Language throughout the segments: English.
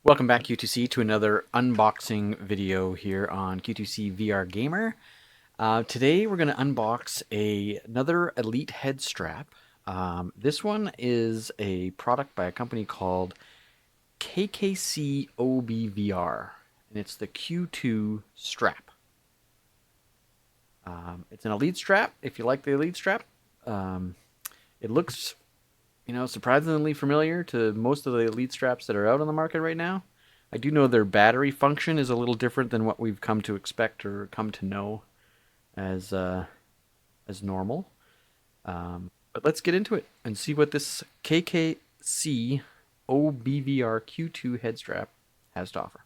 Welcome back Q2C to another unboxing video here on Q2C VR Gamer. Today we're going to unbox another Elite head strap. This one is a product by a company called KKCOBVR, and it's the Q2 strap. It's an Elite strap, if you like the Elite strap. It looks surprisingly familiar to most of the Elite straps that are out on the market right now. I do know their battery function is a little different than what we've come to expect or come to know as normal. But let's get into it and see what this KKC OBVR Q2 head strap has to offer.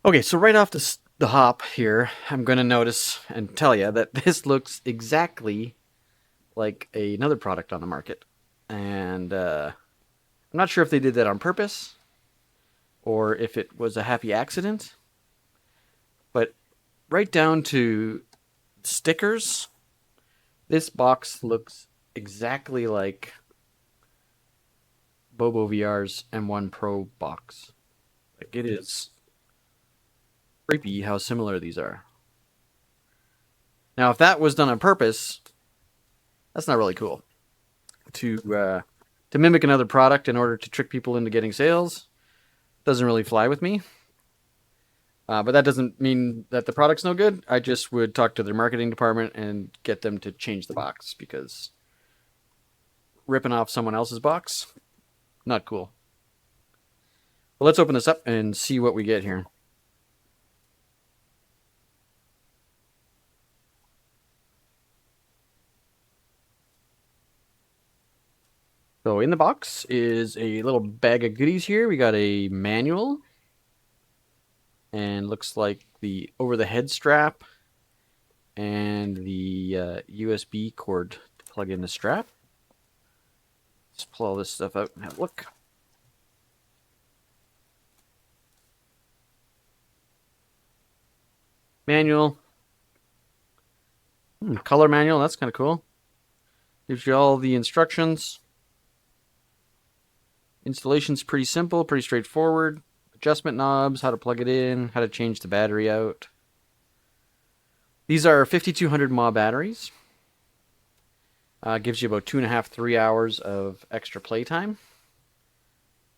Okay, so right off the hop here, I'm going to notice and tell you that this looks exactly like another product on the market. And I'm not sure if they did that on purpose or if it was a happy accident. But right down to stickers, this box looks exactly like BoboVR's M1 Pro box. Like, it is creepy how similar these are. Now, if that was done on purpose, that's not really cool. To mimic another product in order to trick people into getting sales doesn't really fly with me. But that doesn't mean that the product's no good. I just would talk to their marketing department and get them to change the box, because ripping off someone else's box, not cool. Well, let's open this up and see what we get here. So in the box is a little bag of goodies here. We got a manual, and looks like the over-the-head strap and the USB cord to plug in the strap. Let's pull all this stuff out and have a look. Manual. Color manual, that's kind of cool. Gives you all the instructions. Installation's pretty simple, pretty straightforward. Adjustment knobs, how to plug it in, how to change the battery out. These are 5200 mAh batteries. Gives you about 2.5 to 3 hours of extra playtime,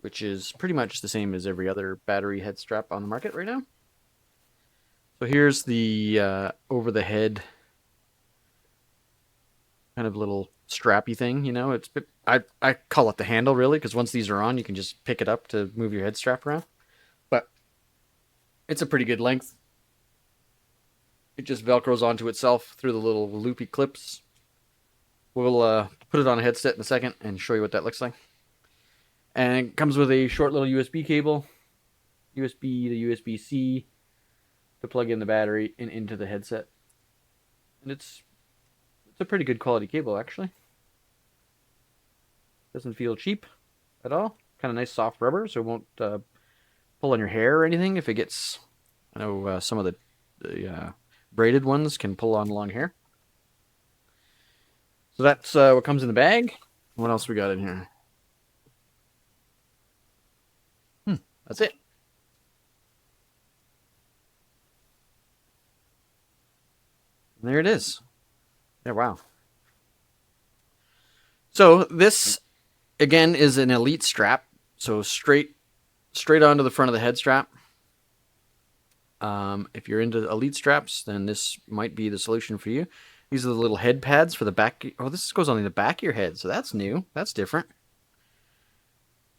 which is pretty much the same as every other battery head strap on the market right now. So here's the over-the-head kind of little strappy thing, it's I call it the handle, really, because once these are on, you can just pick it up to move your head strap around. But it's a pretty good length. It just velcros onto itself through the little loopy clips. We'll put it on a headset in a second and show you what that looks like. And it comes with a short little USB cable, USB to USB-C, to plug in the battery and into the headset. And it's a pretty good quality cable, actually. Doesn't feel cheap at all. Kind of nice soft rubber, so it won't pull on your hair or anything if it gets... I know some of the braided ones can pull on long hair. So that's what comes in the bag. What else we got in here? That's it. And there it is. Yeah, wow. So this, again, is an Elite strap. So straight onto the front of the head strap. If you're into Elite straps, then this might be the solution for you. These are the little head pads for the back. Oh, this goes on the back of your head, so that's new. That's different.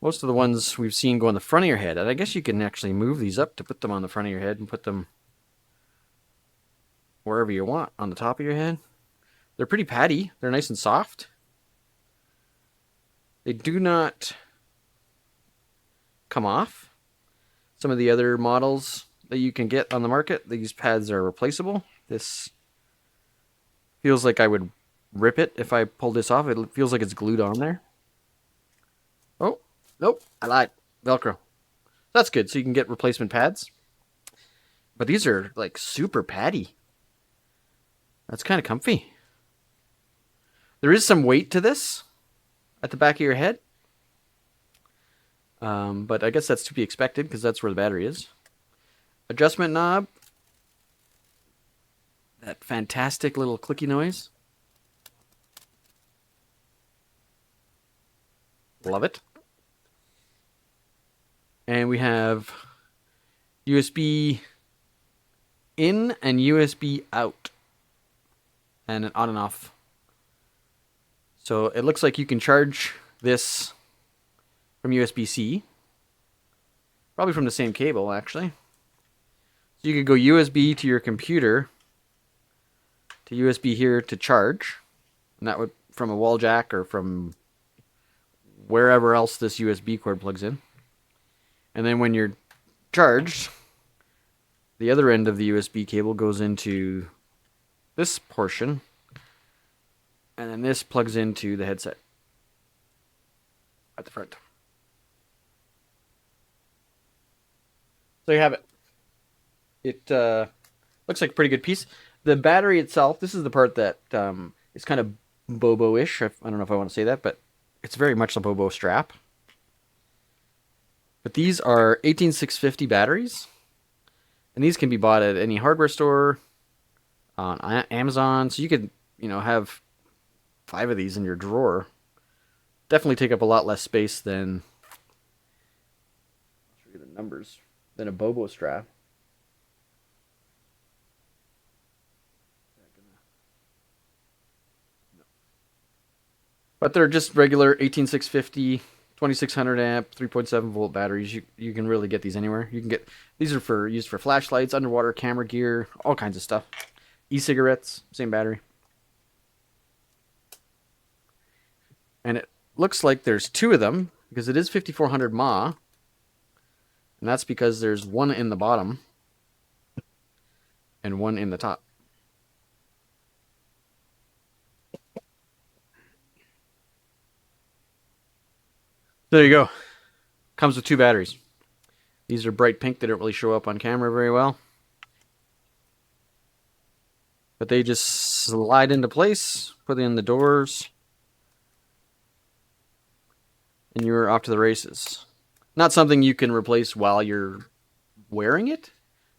Most of the ones we've seen go on the front of your head, and I guess you can actually move these up to put them on the front of your head and put them wherever you want on the top of your head. They're pretty paddy. They're nice and soft. They do not come off. Some of the other models that you can get on the market, these pads are replaceable. This Feels like I would rip it if I pulled this off. It feels like it's glued on there. Oh, nope, I lied. Velcro. That's good, so you can get replacement pads. But these are like super paddy. That's kind of comfy. There is some weight to this at the back of your head. But I guess that's to be expected because that's where the battery is. Adjustment knob. That fantastic little clicky noise. Love it. And we have USB in and USB out. And an on and off. So it looks like you can charge this from USB-C. Probably from the same cable, actually. So you could go USB to your computer, to USB here to charge. And that would from a wall jack or from wherever else this USB cord plugs in. And then when you're charged, the other end of the USB cable goes into this portion, and then this plugs into the headset at the front. So you have it. It looks like a pretty good piece. The battery itself, this is the part that is kind of Bobo-ish. I don't know if I want to say that, but it's very much a Bobo strap. But these are 18650 batteries, and these can be bought at any hardware store, on Amazon. So you could, have 5 of these in your drawer. Definitely take up a lot less space than, I'll show you the numbers, than a Bobo strap. But they're just regular 18650, 2600 amp, 3.7 volt batteries. You can really get these anywhere. You can get these are used for flashlights, underwater camera gear, all kinds of stuff. E-cigarettes, same battery. And it looks like there's 2 of them because it is 5400 mAh. And that's because there's one in the bottom and one in the top. There you go. Comes with 2 batteries. These are bright pink. They don't really show up on camera very well. But they just slide into place, put in the doors, and you're off to the races. Not something you can replace while you're wearing it.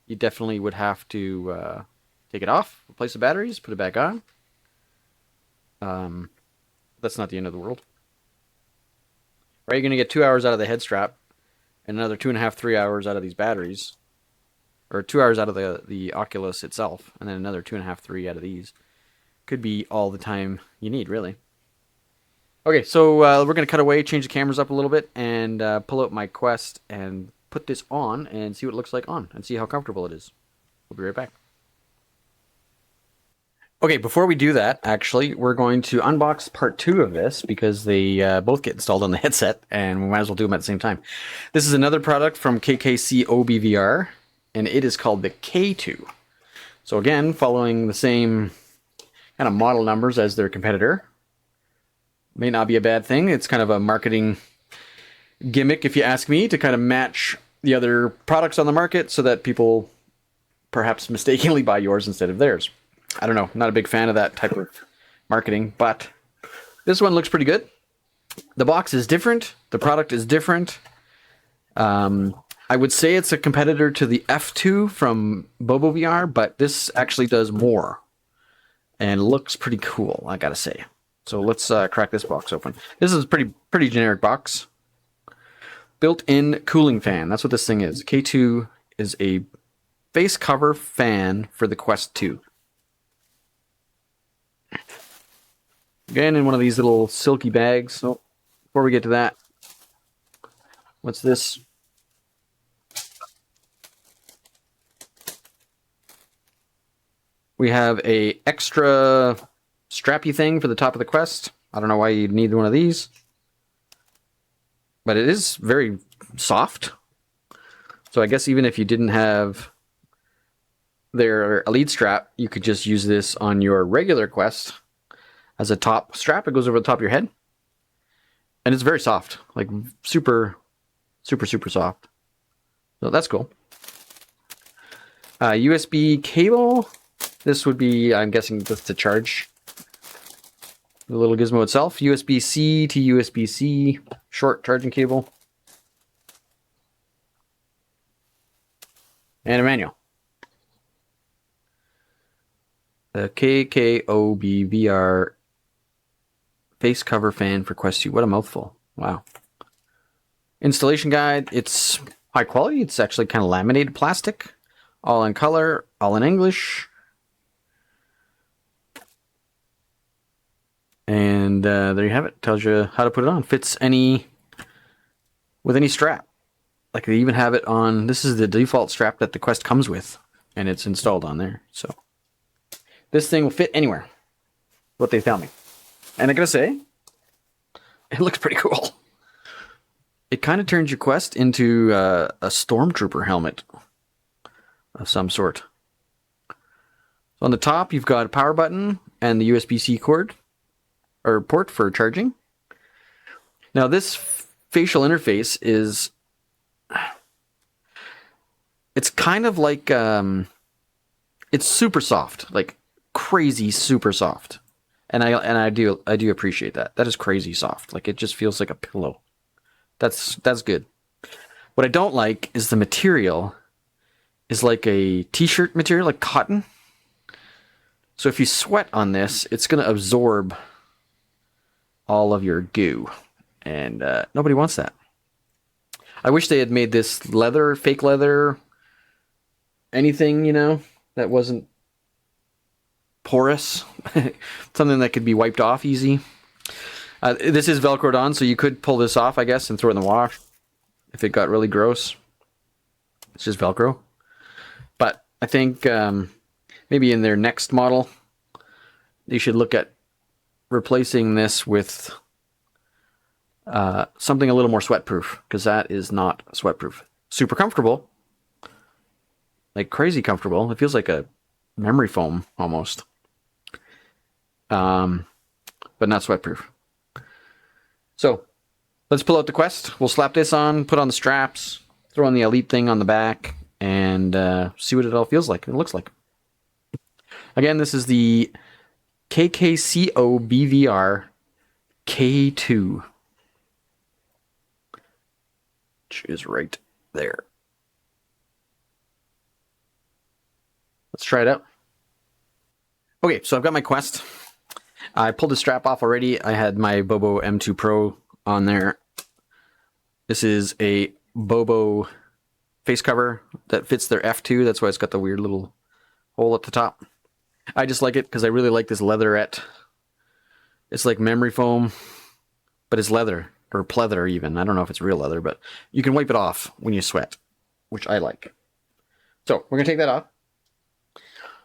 You definitely would have to take it off, replace the batteries, put it back on. That's not the end of the world. Right, you're going to get 2 hours out of the head strap and another 2.5, 3 hours out of these batteries. Or 2 hours out of the Oculus itself, and then another 2.5, 3 out of these. Could be all the time you need, really. Okay, so we're going to cut away, change the cameras up a little bit, and pull out my Quest and put this on and see what it looks like on, and see how comfortable it is. We'll be right back. Okay, before we do that, actually, we're going to unbox part 2 of this because they both get installed on the headset, and we might as well do them at the same time. This is another product from KKCOBVR, and it is called the K2. So again, following the same kind of model numbers as their competitor. May not be a bad thing. It's kind of a marketing gimmick, if you ask me, to kind of match the other products on the market so that people perhaps mistakenly buy yours instead of theirs. I don't know. Not a big fan of that type of marketing, but this one looks pretty good. The box is different. The product is different. I would say it's a competitor to the F2 from BoboVR, but this actually does more and looks pretty cool, I gotta say. So let's crack this box open. This is a pretty generic box. Built-in cooling fan. That's what this thing is. K2 is a face cover fan for the Quest 2. Again, in one of these little silky bags. So before we get to that, what's this? We have a extra strappy thing for the top of the Quest. I don't know why you'd need one of these, but it is very soft. So I guess even if you didn't have their Elite strap, you could just use this on your regular quest as a top strap. It goes over the top of your head. And it's very soft, like super, super, super soft. So that's cool. USB cable. This would be, I'm guessing, just to charge the little gizmo itself. USB-C to USB-C, short charging cable. And a manual. The KKCOBVR face cover fan for Quest 2. What a mouthful. Wow. Installation guide. It's high quality. It's actually kind of laminated plastic. All in color, all in English. And there you have it. Tells you how to put it on. Fits with any strap. Like they even have it on, this is the default strap that the Quest comes with. And it's installed on there. So this thing will fit anywhere. What they tell me. And I gotta say, it looks pretty cool. It kind of turns your Quest into a stormtrooper helmet of some sort. So on the top, you've got a power button and the USB-C cord or port for charging. Now this facial interface is, it's kind of like, it's super soft, like crazy super soft. And I do appreciate that. That is crazy soft. Like it just feels like a pillow. That's good. What I don't like is the material is like a t-shirt material, like cotton. So if you sweat on this, it's going to absorb all of your goo. And nobody wants that. I wish they had made this leather, fake leather, anything, you know, that wasn't porous. Something that could be wiped off easy. This is Velcroed on, so you could pull this off, I guess, and throw it in the wash if it got really gross. It's just Velcro. But I think maybe in their next model, they should look at replacing this with something a little more sweat-proof, because that is not sweat-proof. Super comfortable. Like crazy comfortable. It feels like a memory foam almost. But not sweat-proof. So, let's pull out the Quest. We'll slap this on, put on the straps, throw on the Elite thing on the back, and see what it all feels like. It looks like. Again, this is the KKCOBVR K2. Which is right there. Let's try it out. Okay, so I've got my Quest. I pulled the strap off already. I had my Bobo M2 Pro on there. This is a Bobo face cover that fits their F2. That's why it's got the weird little hole at the top. I just like it because I really like this leatherette. It's like memory foam, but it's leather, or pleather even. I don't know if it's real leather, but you can wipe it off when you sweat, which I like. So we're going to take that off.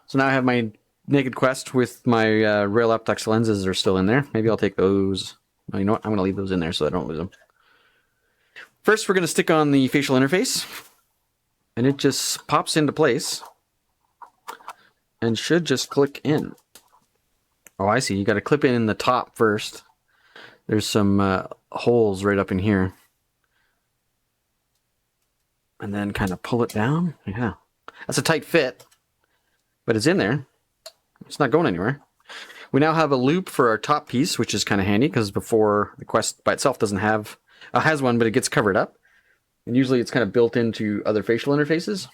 So now I have my Naked Quest with my rail optics lenses are still in there. Maybe I'll take those. Well, you know what? I'm going to leave those in there so I don't lose them. First, we're going to stick on the facial interface. And it just pops into place. And should just click in. Oh, I see. You got to clip in the top first. There's some holes right up in here. And then kind of pull it down. Yeah. That's a tight fit. But it's in there. It's not going anywhere. We now have a loop for our top piece, which is kind of handy because before the Quest by itself doesn't have, has one, but it gets covered up. And usually it's kind of built into other facial interfaces.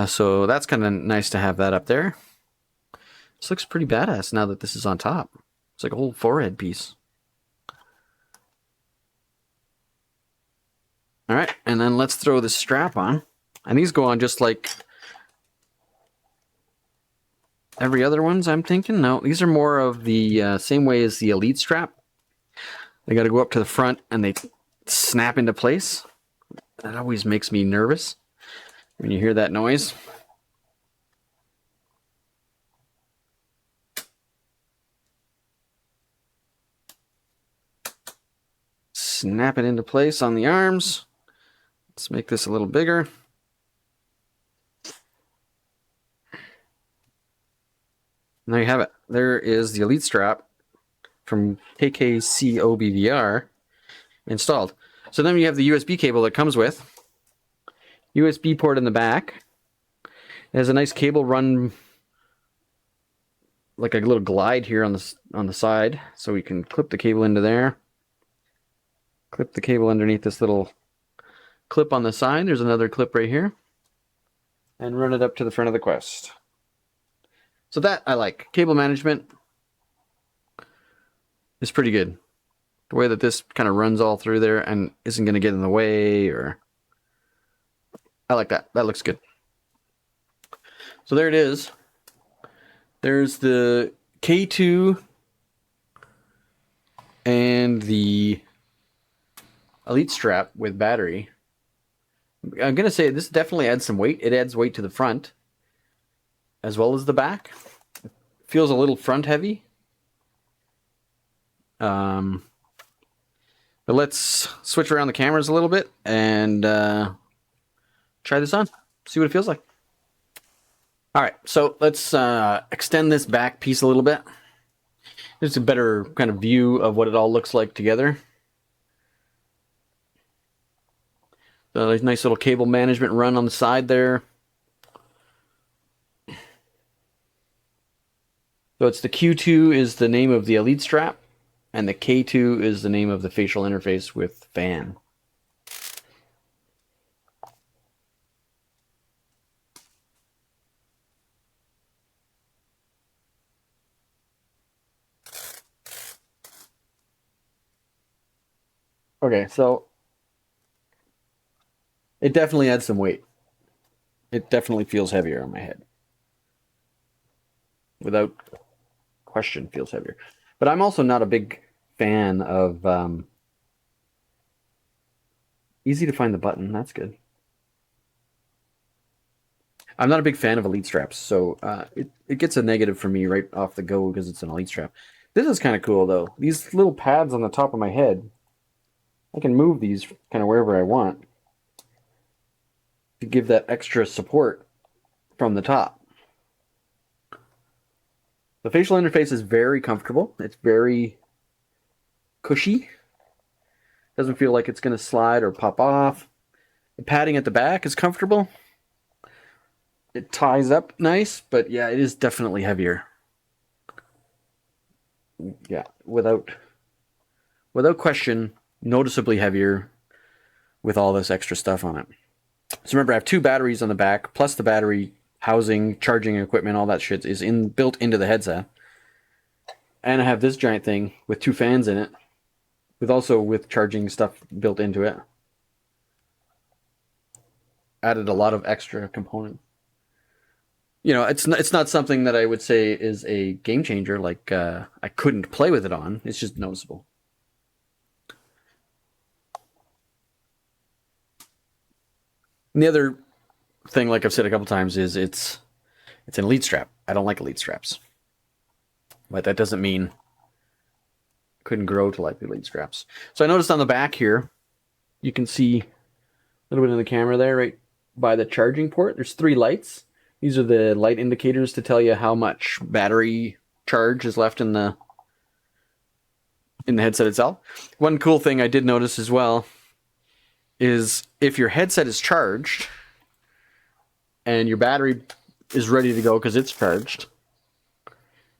So that's kind of nice to have that up there. This looks pretty badass now that this is on top. It's like a whole forehead piece. All right, and then let's throw this strap on. And these go on just like every other ones, I'm thinking. No, these are more of the same way as the Elite strap. They got to go up to the front and they snap into place. That always makes me nervous when you hear that noise. Snap it into place on the arms. Let's make this a little bigger. And there you have it. There is the Elite strap from KKCOBVR installed. So then you have the USB cable that comes with. USB port in the back. It has a nice cable run, like a little glide here on the side, so we can clip the cable into there. Clip the cable underneath this little clip on the side. There's another clip right here. And run it up to the front of the Quest. So that I like. Cable management is pretty good. The way that this kind of runs all through there and isn't going to get in the way, or I like that. That looks good. So there it is. There's the K2 and the Elite strap with battery. I'm going to say this definitely adds some weight. It adds weight to the front as well as the back. It feels a little front heavy. But let's switch around the cameras a little bit and try this on. See what it feels like. All right, so let's extend this back piece a little bit. Just a better kind of view of what it all looks like together. A nice little cable management run on the side there. So it's the Q2 is the name of the Elite strap, and the K2 is the name of the facial interface with fan. Okay, so it definitely adds some weight. It definitely feels heavier on my head. Without question, feels heavier. But I'm also not a big fan of... easy to find the button. That's good. I'm not a big fan of Elite straps, so it gets a negative for me right off the go because it's an Elite strap. This is kind of cool, though. These little pads on the top of my head, I can move these kind of wherever I want to give that extra support from the top. The facial interface is very comfortable. It's very cushy. Doesn't feel like it's going to slide or pop off. The padding at the back is comfortable. It ties up nice, but yeah, it is definitely heavier. Yeah, without question, noticeably heavier with all this extra stuff on it. So remember, I have two batteries on the back, plus the battery housing, charging equipment, all that shit is built into the headset. And I have this giant thing with two fans in it, with charging stuff built into it. Added a lot of extra components. You know, it's not something that I would say is a game changer, like I couldn't play with it on. It's just noticeable. And the other thing, like I've said a couple times, is it's an Elite strap. I don't like Elite straps. But that doesn't mean I couldn't grow to like the Elite straps. So I noticed on the back here, you can see a little bit in the camera there, right by the charging port. There's 3 lights. These are the light indicators to tell you how much battery charge is left in the headset itself. One cool thing I did notice as well is if your headset is charged and your battery is ready to go because it's charged,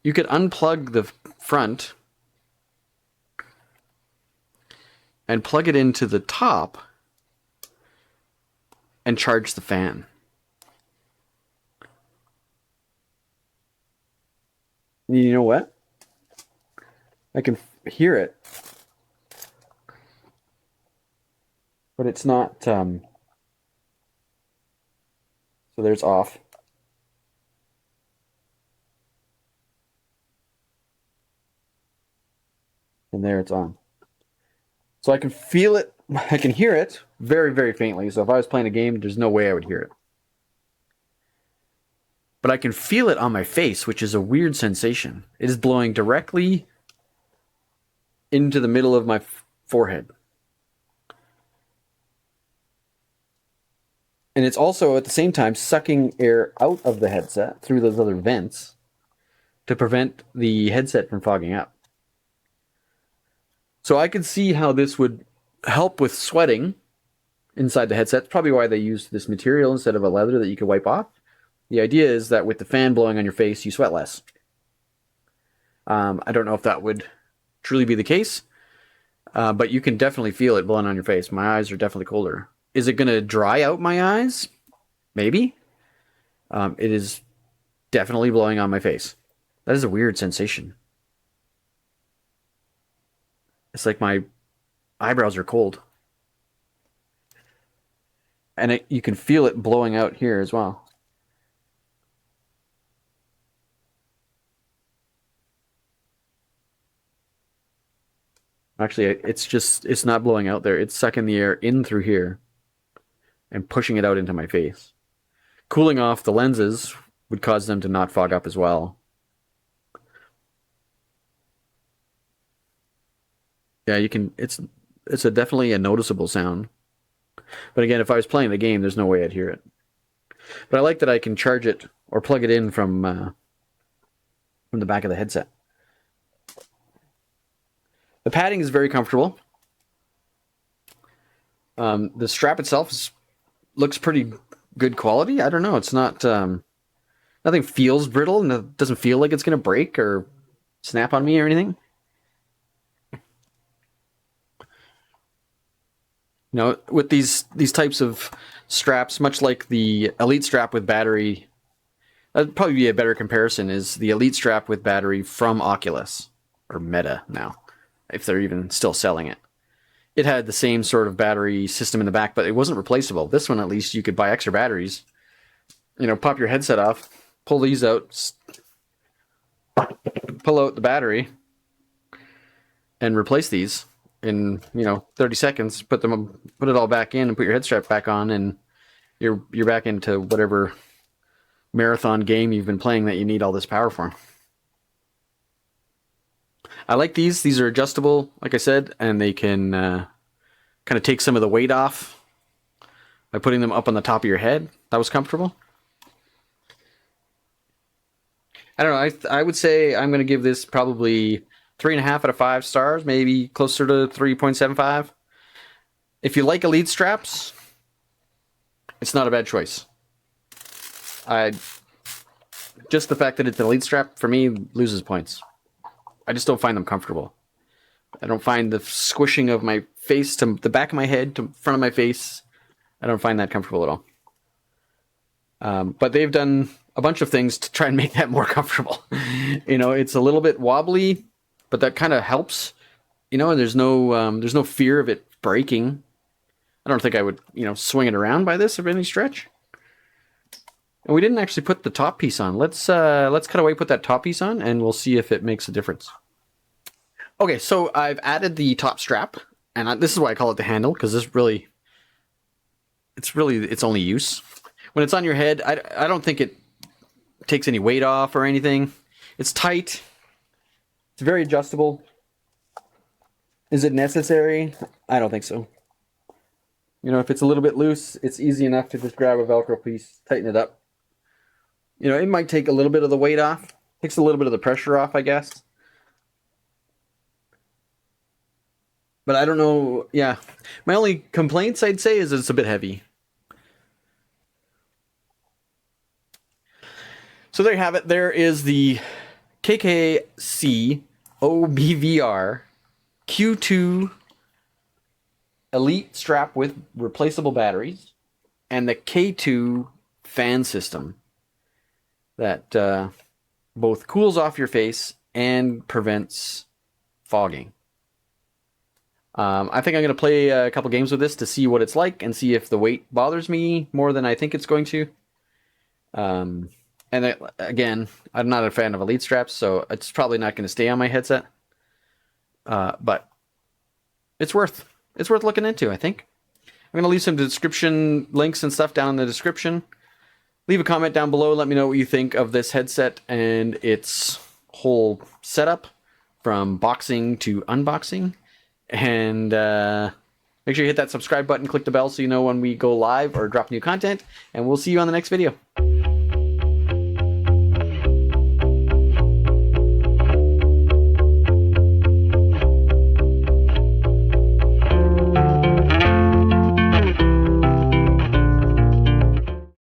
you could unplug the front and plug it into the top and charge the fan. You know what? I can hear it, but it's not. So there's off. And there it's on. So I can feel it. I can hear it very, very faintly. So if I was playing a game, there's no way I would hear it. But I can feel it on my face, which is a weird sensation. It is blowing directly into the middle of my forehead. And it's also, at the same time, sucking air out of the headset through those other vents. to prevent the headset from fogging up. So I could see how this would help with sweating inside the headset. That's probably why they used this material instead of a leather that you could wipe off. The idea is that with the fan blowing on your face, you sweat less. I don't know if that would truly be the case, but you can definitely feel it blowing on your face. My eyes are definitely colder. Is it going to dry out my eyes? Maybe. It is definitely blowing on my face. That is a weird sensation. It's like my eyebrows are cold. And you can feel it blowing out here as well. Actually, it's not blowing out there. It's sucking the air in through here and pushing it out into my face. Cooling off the lenses would cause them to not fog up as well. Yeah, you can. It's definitely a noticeable sound. But again, if I was playing the game, there's no way I'd hear it. But I like that I can charge it or plug it in from the back of the headset. The padding is very comfortable. The strap itself looks pretty good quality. I don't know. It's not... nothing feels brittle, and it doesn't feel like it's going to break or snap on me or anything. You know, with these types of straps, much like the Elite strap with battery, that'd probably be a better comparison, is the Elite strap with battery from Oculus, or Meta now, if they're even still selling it. It had the same sort of battery system in the back, but it wasn't replaceable. This one, at least, you could buy extra batteries. You know, pop your headset off, pull these out, pull out the battery, and replace these in 30 seconds. Put it all back in, and put your head strap back on, and you're back into whatever marathon game you've been playing that you need all this power for. I like these. These are adjustable, like I said, and they can kind of take some of the weight off by putting them up on the top of your head. That was comfortable. I don't know. I would say I'm going to give this probably 3.5 out of 5 stars, maybe closer to 3.75. If you like Elite straps, it's not a bad choice. Just the fact that it's an Elite strap, for me, loses points. I just don't find them comfortable. I don't find the squishing of my face to the back of my head to front of my face. I don't find that comfortable at all. But they've done a bunch of things to try and make that more comfortable. It's a little bit wobbly, but that kind of helps. And there's no fear of it breaking. I don't think I would, swing it around by this of any stretch. And we didn't actually put the top piece on. Let's cut away, put that top piece on, and we'll see if it makes a difference. Okay, so I've added the top strap, and this is why I call it the handle, because it's really its only use. When it's on your head, I don't think it takes any weight off or anything. It's tight. It's very adjustable. Is it necessary? I don't think so. If it's a little bit loose, it's easy enough to just grab a Velcro piece, tighten it up. It might take a little bit of the weight off. Takes a little bit of the pressure off, I guess. But I don't know. Yeah. My only complaints, I'd say, is that it's a bit heavy. So there you have it. There is the KKCOBVR Q2 Elite strap with replaceable batteries, and the K2 fan system that both cools off your face and prevents fogging. I think I'm going to play a couple games with this to see what it's like and see if the weight bothers me more than I think it's going to. And again, I'm not a fan of Elite straps, so it's probably not going to stay on my headset. But it's worth looking into, I think. I'm going to leave some description links and stuff down in the description. Leave a comment down below. Let me know what you think of this headset and its whole setup, from boxing to unboxing. And make sure you hit that subscribe button, click the bell so you know when we go live or drop new content. And we'll see you on the next video.